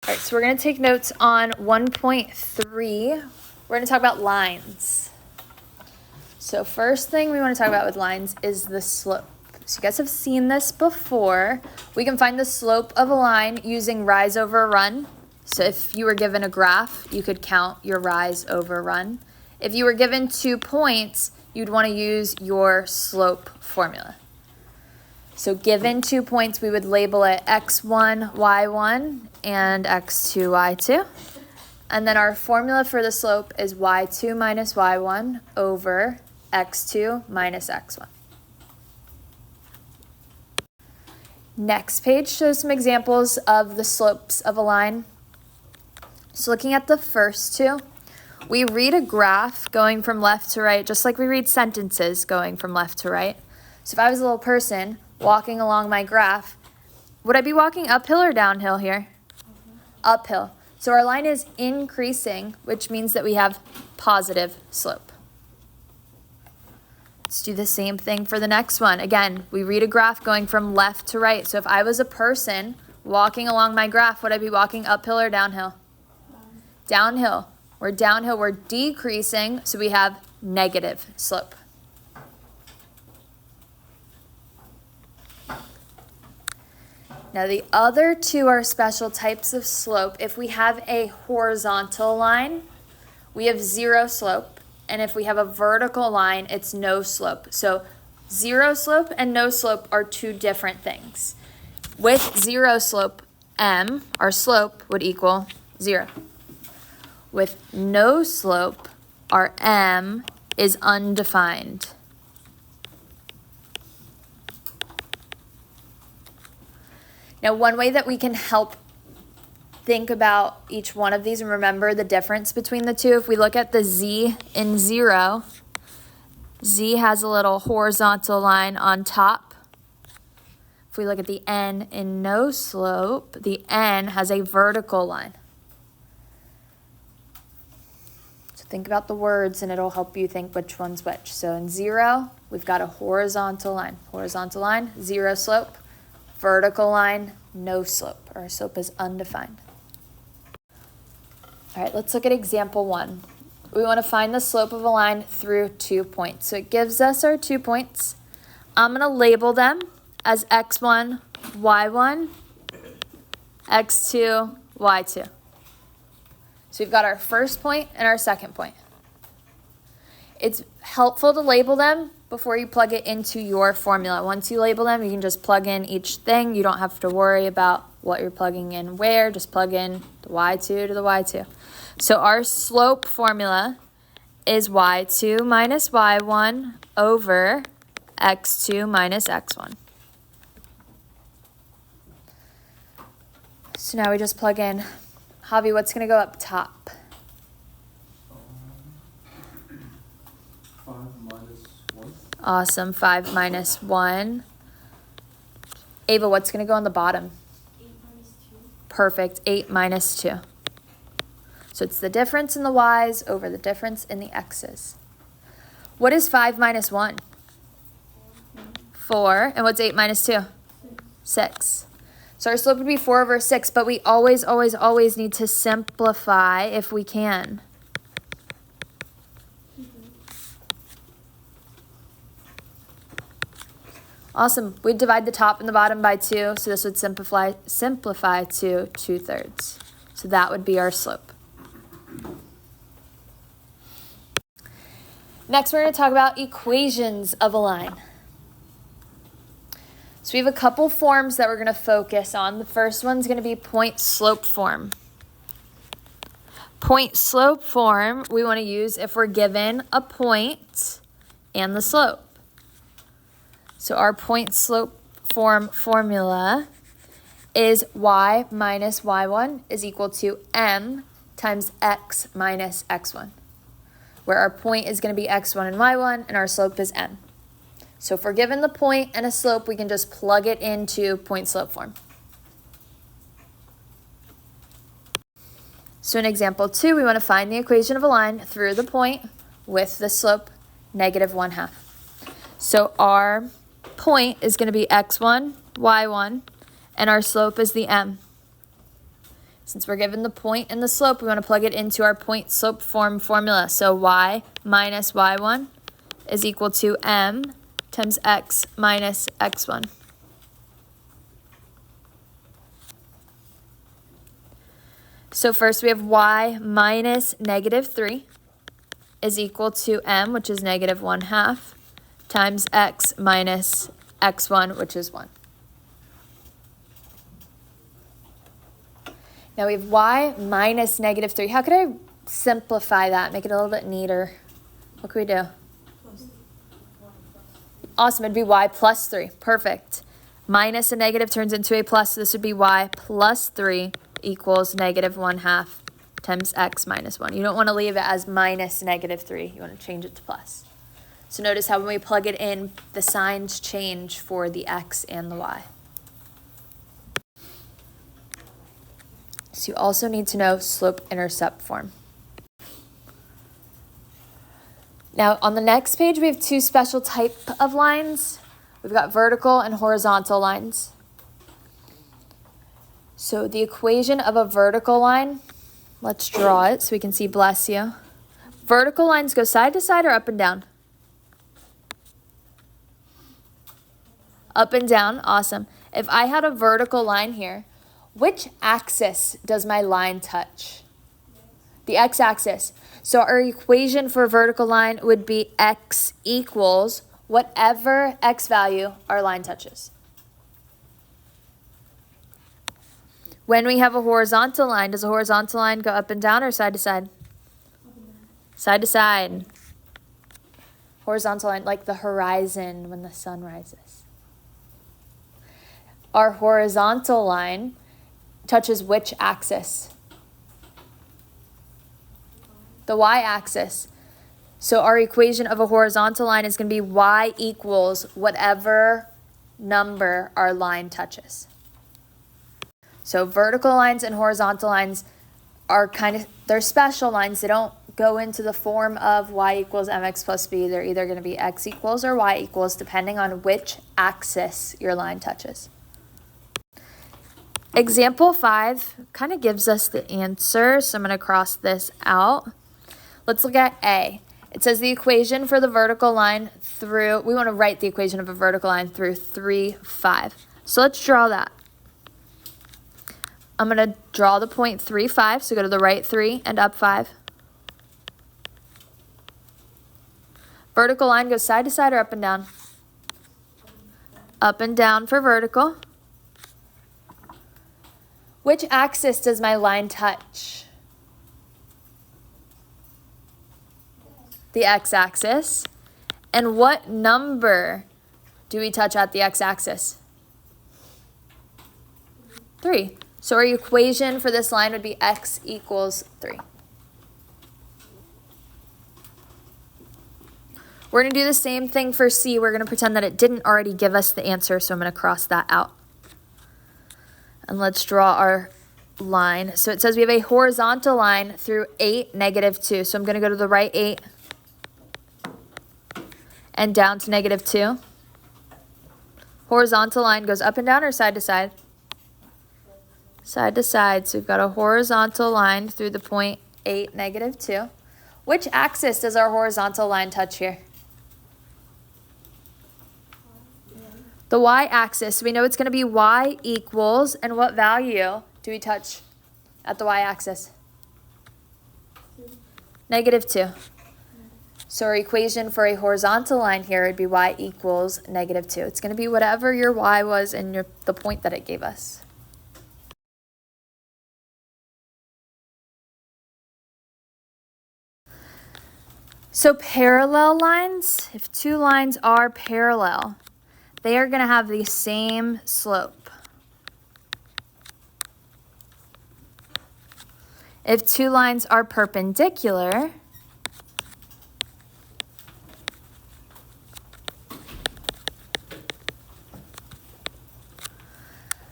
All right, so we're going to take notes on 1.3. We're going to talk about lines. So first thing we want to talk about with lines is the slope. So you guys have seen this before. We can find the slope of a line using rise over run. So if you were given a graph, you could count your rise over run. If you were given 2 points, you'd want to use your slope formula. So given 2 points, we would label it x1, y1, and x2, y2. And then our formula for the slope is y2 minus y1 over x2 minus x1. Next page shows some examples of the slopes of a line. So looking at the first two, we read a graph going from left to right, just like we read sentences going from left to right. So if I was a little person walking along my graph, would I be walking uphill or downhill here? Uphill. So our line is increasing, which means that we have positive slope. Let's do the same thing for the next one. Again, we read a graph going from left to right. So if I was a person walking along my graph, would I be walking uphill or downhill? Downhill. We're downhill, we're decreasing, so we have negative slope. Now the other two are special types of slope. If we have a horizontal line, we have zero slope. And if we have a vertical line, it's no slope. So zero slope and no slope are two different things. With zero slope, m, our slope, would equal 0. With no slope, our m is undefined. Now, one way that we can help think about each one of these and remember the difference between the two, if we look at the z in 0, z has a little horizontal line on top. If we look at the n in no slope, the n has a vertical line. So think about the words and it'll help you think which one's which. So in 0, we've got a horizontal line. Horizontal line, 0 slope. Vertical line, no slope. Our slope is undefined. All right, let's look at example 1. We want to find the slope of a line through 2 points. So it gives us our 2 points. I'm going to label them as x1, y1, x2, y2. So we've got our first point and our second point. It's helpful to label them before you plug it into your formula. Once you label them, you can just plug in each thing. You don't have to worry about what you're plugging in where. Just plug in the y2 to the y2. So our slope formula is y2 minus y1 over x2 minus x1. So now we just plug in. Javi, what's going to go up top? 5 minus 1. Awesome, 5 minus 1. Ava, what's going to go on the bottom? 8 minus 2. Perfect, 8 minus 2. So it's the difference in the y's over the difference in the x's. What is 5 minus 1? 4. And what's 8 minus 2? 6. So our slope would be 4 over 6, but we always, always, always need to simplify if we can. Awesome. We'd divide the top and the bottom by 2, so this would simplify to 2/3. So that would be our slope. Next, we're going to talk about equations of a line. So we have a couple forms that we're going to focus on. The first one's going to be point-slope form. Point-slope form we want to use if we're given a point and the slope. So our point-slope form formula is y minus y1 is equal to m times x minus x1, where our point is going to be x1 and y1, and our slope is m. So if we're given the point and a slope, we can just plug it into point-slope form. So in example 2, we want to find the equation of a line through the point with the slope -1/2. So our point is going to be x1, y1, and our slope is the m. Since we're given the point and the slope, we want to plug it into our point slope form formula. So y minus y1 is equal to m times x minus x1. So first we have y minus -3 is equal to m, which is -1/2, times x minus x1, which is 1. Now we have y minus -3. How could I simplify that, make it a little bit neater? What could we do? Awesome, it'd be y plus 3. Perfect. Minus a negative turns into a plus, so this would be y plus 3 equals -1/2 times x minus 1. You don't want to leave it as minus -3. You want to change it to plus. So notice how when we plug it in, the signs change for the x and the y. So you also need to know slope-intercept form. Now on the next page, we have two special types of lines. We've got vertical and horizontal lines. So the equation of a vertical line, let's draw it so we can see, bless you. Vertical lines go side to side or up and down? Up and down, awesome. If I had a vertical line here, which axis does my line touch? The x-axis. So our equation for a vertical line would be x equals whatever x value our line touches. When we have a horizontal line, does a horizontal line go up and down or side to side? Side to side. Horizontal line, like the horizon when the sun rises. Our horizontal line touches which axis? The y-axis. So our equation of a horizontal line is going to be y equals whatever number our line touches. So vertical lines and horizontal lines are they're special lines. They don't go into the form of y equals mx plus b. They're either going to be x equals or y equals depending on which axis your line touches. Example 5 kind of gives us the answer, so I'm going to cross this out. Let's look at A. It says the equation for the vertical line through, we want to write the equation of a vertical line through 3, 5. So let's draw that. I'm going to draw the point 3, 5, so go to the right 3 and up 5. Vertical line goes side to side or up and down? Up and down for vertical. Which axis does my line touch? The x-axis. And what number do we touch at the x-axis? 3. So our equation for this line would be x equals 3. We're going to do the same thing for C. We're going to pretend that it didn't already give us the answer, so I'm going to cross that out. And let's draw our line. So it says we have a horizontal line through 8, -2. So I'm going to go to the right 8 and down to -2. Horizontal line goes up and down or side to side? Side to side. So we've got a horizontal line through the point 8, -2. Which axis does our horizontal line touch here? The y-axis. We know it's going to be y equals, and what value do we touch at the y-axis? -2. So our equation for a horizontal line here would be y equals -2. It's going to be whatever your y was and the point that it gave us. So parallel lines, if two lines are parallel, they are going to have the same slope. If two lines are perpendicular,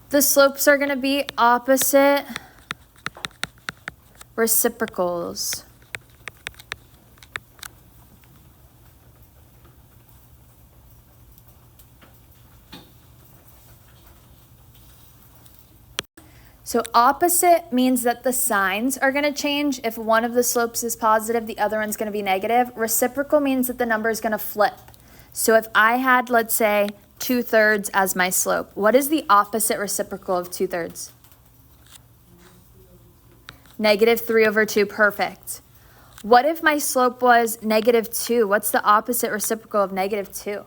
the slopes are going to be opposite reciprocals. So opposite means that the signs are going to change. If one of the slopes is positive, the other one's going to be negative. Reciprocal means that the number is going to flip. So if I had, let's say, 2/3 as my slope, what is the opposite reciprocal of 2/3? -3/2, perfect. What if my slope was -2? What's the opposite reciprocal of -2?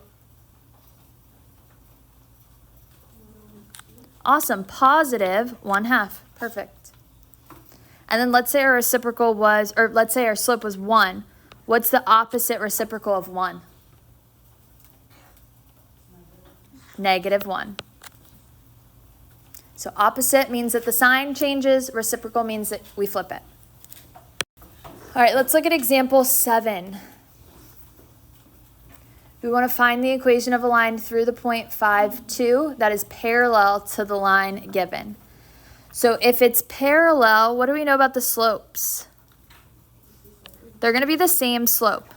Awesome, +1/2, perfect. And then let's say our reciprocal was, or let's say our slope was 1. What's the opposite reciprocal of 1? -1. So opposite means that the sign changes, reciprocal means that we flip it. All right, let's look at example 7. We want to find the equation of a line through the point 5, 2 that is parallel to the line given. So if it's parallel, what do we know about the slopes? They're going to be the same slope.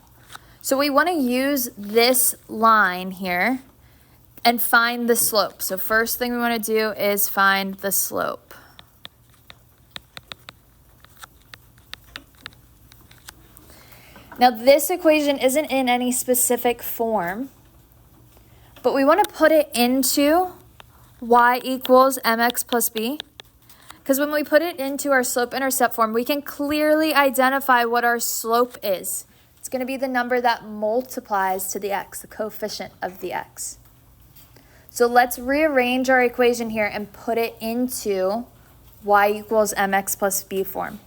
So we want to use this line here and find the slope. So first thing we want to do is find the slope. Now this equation isn't in any specific form, but we want to put it into y equals mx plus b, because when we put it into our slope-intercept form, we can clearly identify what our slope is. It's going to be the number that multiplies to the x, the coefficient of the x. So let's rearrange our equation here and put it into y equals mx plus b form.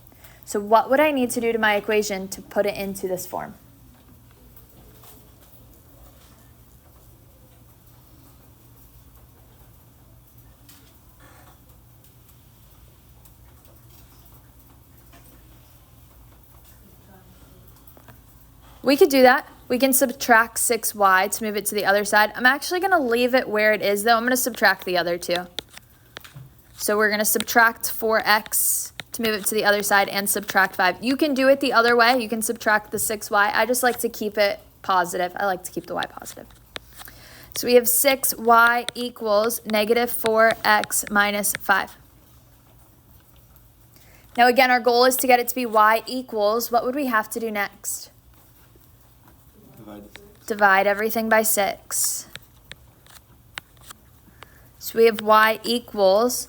So what would I need to do to my equation to put it into this form? We could do that. We can subtract 6y to move it to the other side. I'm actually going to leave it where it is, though. I'm going to subtract the other two. So we're going to subtract 4x to move it to the other side and subtract 5. You can do it the other way. You can subtract the 6y. I just like to keep it positive. I like to keep the y positive. So we have 6y equals -4x minus 5. Now again, our goal is to get it to be y equals, what would we have to do next? Divide everything by 6. So we have y equals,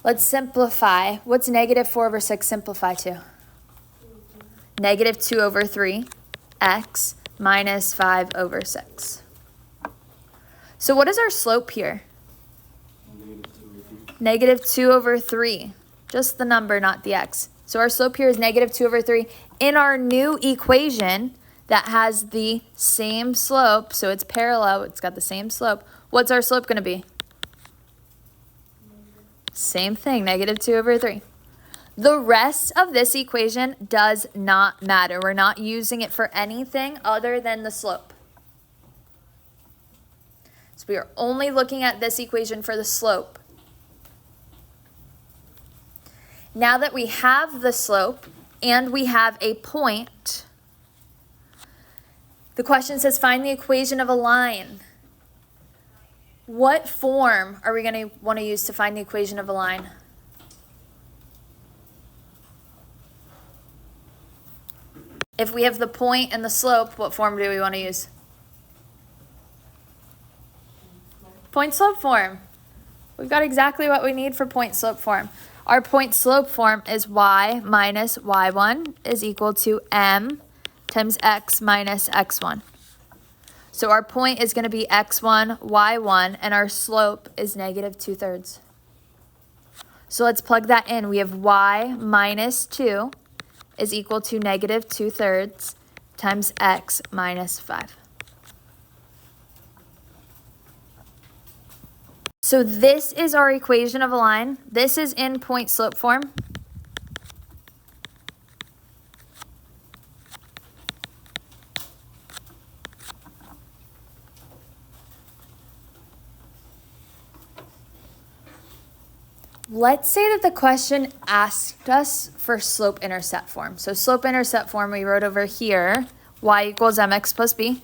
let's simplify. What's -4/6 simplify to? -2/3 x minus 5/6. So what is our slope here? -2/3. Just the number, not the x. So our slope here is -2/3. In our new equation that has the same slope, so it's parallel, it's got the same slope, what's our slope going to be? Same thing, -2/3. The rest of this equation does not matter. We're not using it for anything other than the slope. So we are only looking at this equation for the slope. Now that we have the slope and we have a point, the question says find the equation of a line. What form are we going to want to use to find the equation of a line? If we have the point and the slope, what form do we want to use? Point-slope form. We've got exactly what we need for point-slope form. Our point-slope form is y minus y1 is equal to m times x minus x1. So our point is going to be x1, y1, and our slope is -2/3. So let's plug that in. We have y minus 2 is equal to -2/3 times x minus 5. So this is our equation of a line. This is in point-slope form. Let's say that the question asked us for slope-intercept form. So slope-intercept form we wrote over here, y equals mx plus b.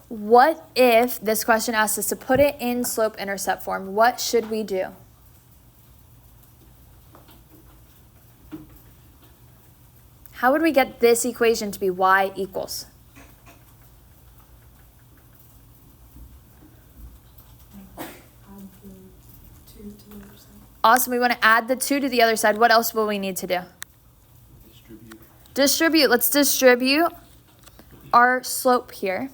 What if this question asked us to put it in slope-intercept form? What should we do? How would we get this equation to be y equals? Awesome, we want to add the 2 to the other side. What else will we need to do? Distribute. Let's distribute our slope here.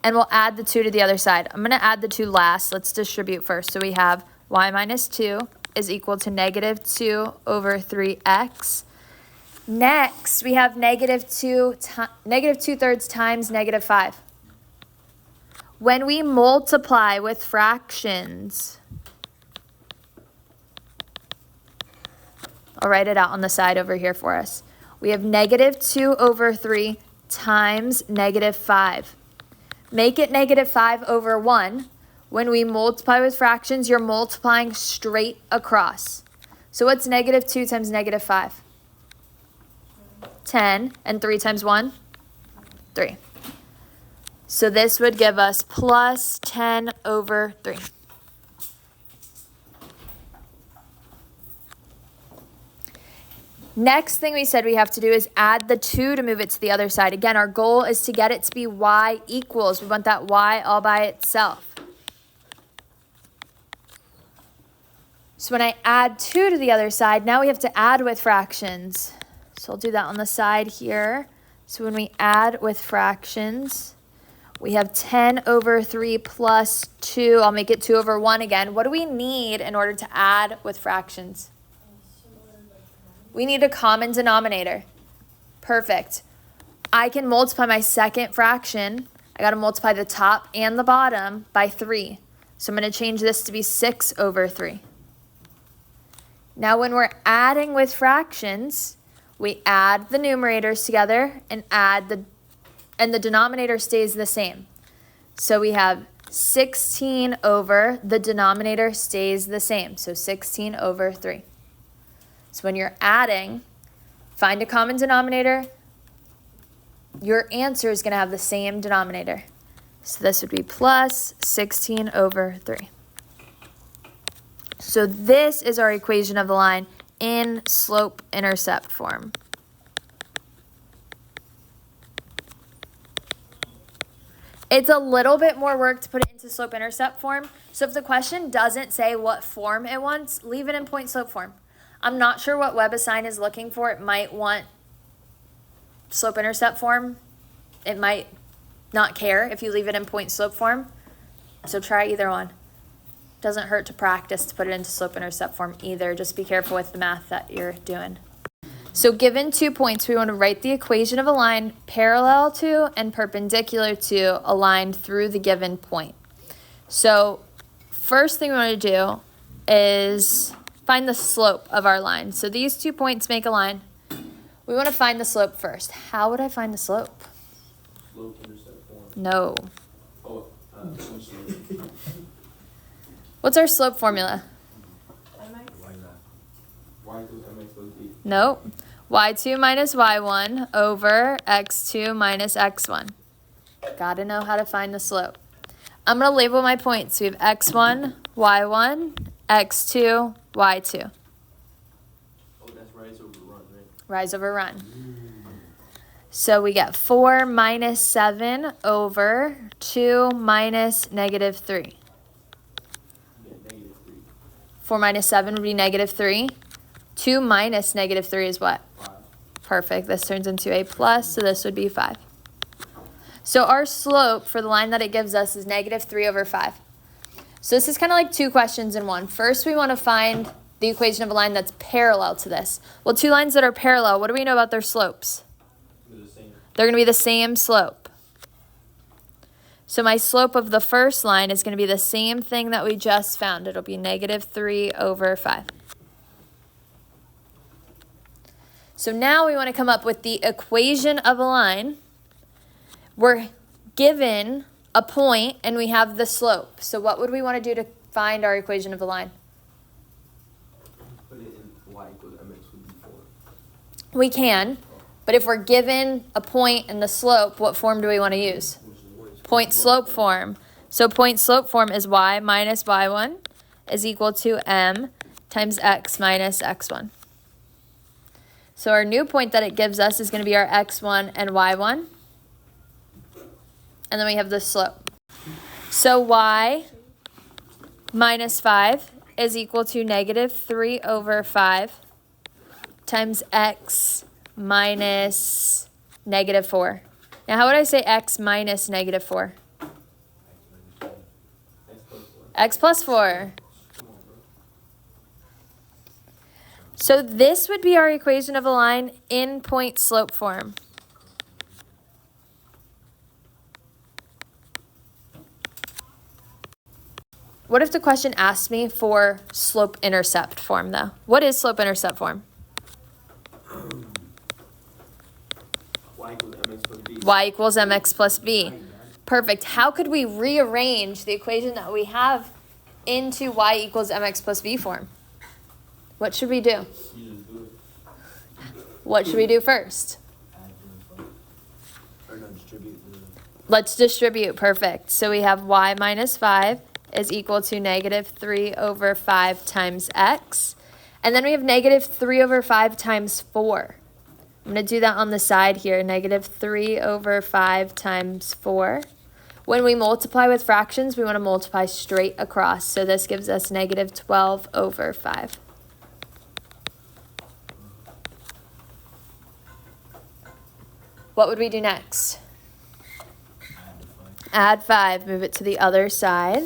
And we'll add the 2 to the other side. I'm going to add the 2 last. Let's distribute first. So we have y minus 2 is equal to negative 2 over 3x. Next, we have negative 2/3 times negative 5. When we multiply with fractions, I'll write it out on the side over here for us. We have negative 2 over 3 times negative 5. Make it negative 5 over 1. When we multiply with fractions, you're multiplying straight across. So what's negative 2 times negative 5? 10. And 3 times 1? 3. So this would give us plus 10 over 3. Next thing we said we have to do is add the 2 to move it to the other side. Again, our goal is to get it to be y equals. We want that y all by itself. So when I add 2 to the other side, now we have to add with fractions. So I'll do that on the side here. So when we add with fractions, we have 10 over 3 plus 2. I'll make it 2 over 1 again. What do we need in order to add with fractions? We need a common denominator. Perfect. I can multiply my second fraction. I got to multiply the top and the bottom by 3. So I'm going to change this to be 6 over 3. Now when we're adding with fractions, we add the numerators together and and the denominator stays the same. So we have 16 over, the denominator stays the same. So 16 over 3. So when you're adding, find a common denominator. Your answer is going to have the same denominator. So this would be plus 16 over 3. So this is our equation of the line in slope-intercept form. It's a little bit more work to put it into slope-intercept form. So if the question doesn't say what form it wants, leave it in point-slope form. I'm not sure what WebAssign is looking for. It might want slope-intercept form. It might not care if you leave it in point-slope form. So try either one. Doesn't hurt to practice to put it into slope-intercept form either. Just be careful with the math that you're doing. So given 2 points, we want to write the equation of a line parallel to and perpendicular to a line through the given point. So first thing we want to do is find the slope of our line. So these 2 points make a line. We want to find the slope first. How would I find the slope? Slope-intercept form. No. Oh, What's our slope formula? Y equals mx plus b. Nope. y2 minus y1 over x2 minus x1. Gotta know how to find the slope. I'm going to label my points. We have x1, y1, x2, y2. Oh, that's rise over run, right? Rise over run. So we get 4 minus 7 over 2 minus negative 3. Yeah, negative 3. 4 minus 7 would be negative 3. 2 minus negative 3 is what? 5. Perfect. This turns into a plus, so this would be 5. So our slope for the line that it gives us is negative 3 over 5. So this is kind of like 2 questions in one. First, we want to find the equation of a line that's parallel to this. Well, 2 lines that are parallel, what do we know about their slopes? They're the same. They're going to be the same slope. So my slope of the first line is going to be the same thing that we just found. It'll be negative 3 over 5. So now we want to come up with the equation of a line. We're given a point and we have the slope. So what would we want to do to find our equation of a line? Put it in y equals mx would be 4. We can, but if we're given a point and the slope, what form do we want to use? Point slope form. So point slope form is y minus y1 is equal to m times x minus x1. So our new point that it gives us is going to be our x1 and y1. And then we have the slope. So y minus 5 is equal to negative 3 over 5 times x minus negative 4. Now, how would I say x minus negative 4? X plus 4. So this would be our equation of a line in point slope form. What if the question asked me for slope intercept form though? What is slope intercept form? Y equals mx plus b. Perfect. How could we rearrange the equation that we have into y equals mx plus b form? What should we do? What should we do first? Let's distribute. Perfect. So we have y minus 5 is equal to negative 3 over 5 times x. And then we have negative 3 over 5 times 4. I'm going to do that on the side here. Negative 3 over 5 times 4. When we multiply with fractions, we want to multiply straight across. So this gives us negative 12 over 5. What would we do next? Add 5. Move it to the other side.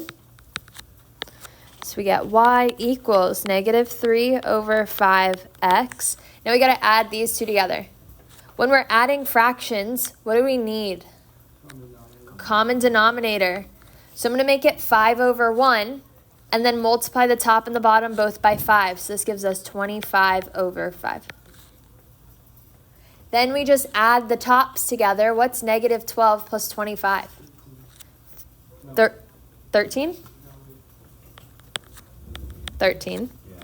So we get y equals negative 3 over 5x. Now we got to add these two together. When we're adding fractions, what do we need? Common denominator. So I'm going to make it 5 over 1 and then multiply the top and the bottom both by 5. So this gives us 25 over 5. Then we just add the tops together. What's negative 12 plus 25? 13? 13. Yeah.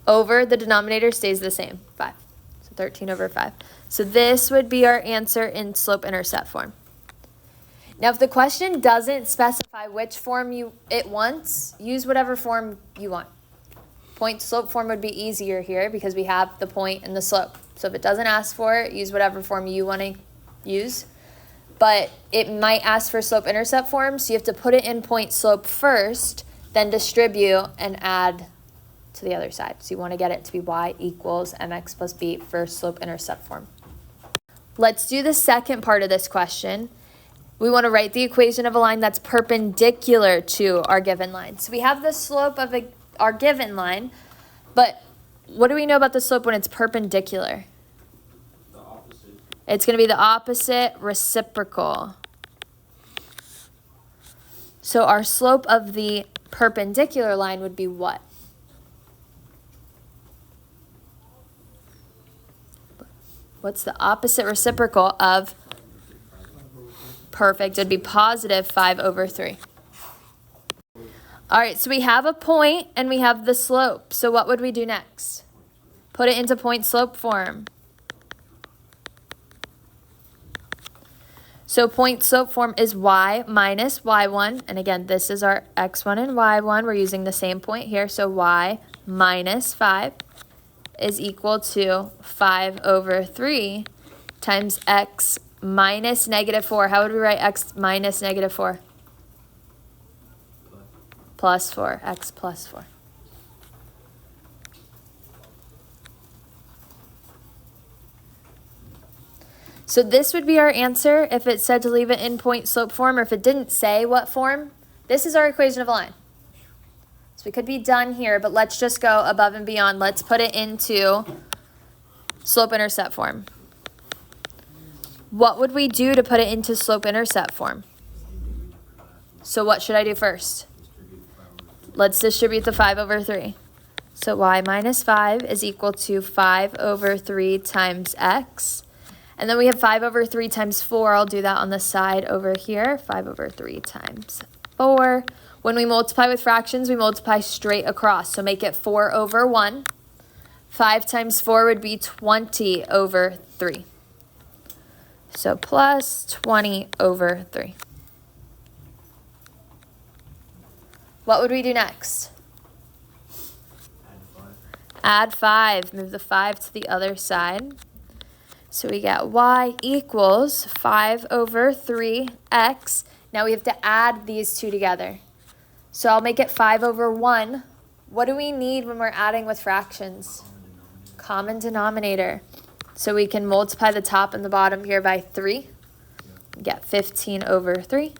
Over the denominator stays the same, 5. So 13 over 5. So this would be our answer in slope-intercept form. Now, if the question doesn't specify which form it wants, use whatever form you want. Point-slope form would be easier here because we have the point and the slope. So if it doesn't ask for it, use whatever form you want to use. But it might ask for slope-intercept form, so you have to put it in point-slope first, then distribute and add to the other side. So you want to get it to be y equals mx plus b for slope-intercept form. Let's do the second part of this question. We want to write the equation of a line that's perpendicular to our given line. So we have the slope of our given line, but what do we know about the slope when it's perpendicular? The opposite. It's going to be the opposite reciprocal. So our slope of the perpendicular line would be what? What's the opposite reciprocal of perfect? It'd be positive 5 over 3. All right, so we have a point and we have the slope. So what would we do next? Put it into point slope form. So point slope form is y minus y1. And again, this is our x1 and y1. We're using the same point here. So y minus 5 is equal to 5 over 3 times x minus negative 4. How would we write x minus negative 4? Plus 4. X plus 4. So this would be our answer if it said to leave it in point slope form, or if it didn't say what form. This is our equation of a line. So we could be done here, but let's just go above and beyond. Let's put it into slope-intercept form. What would we do to put it into slope-intercept form? So what should I do first? Let's distribute the 5 over 3. So y minus 5 is equal to 5 over 3 times x. And then we have 5 over 3 times 4. I'll do that on the side over here. 5 over 3 times 4. When we multiply with fractions, we multiply straight across. So make it 4 over 1. 5 times 4 would be 20 over 3. So plus 20 over 3. What would we do next? Add 5. Move the 5 to the other side. So we get y equals 5 over 3x. Now we have to add these two together. So I'll make it 5 over 1. What do we need when we're adding with fractions? Common denominator. So we can multiply the top and the bottom here by 3. Get 15 over 3.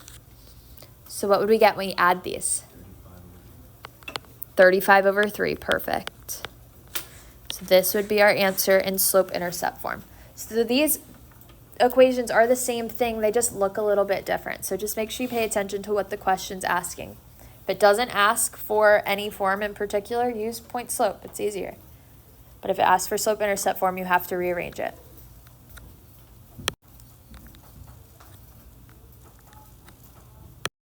So what would we get when we add these? 35 over 3. Perfect. So this would be our answer in slope-intercept form. So these equations are the same thing. They just look a little bit different. So just make sure you pay attention to what the question's asking. If it doesn't ask for any form in particular, use point slope. It's easier. But if it asks for slope-intercept form, you have to rearrange it.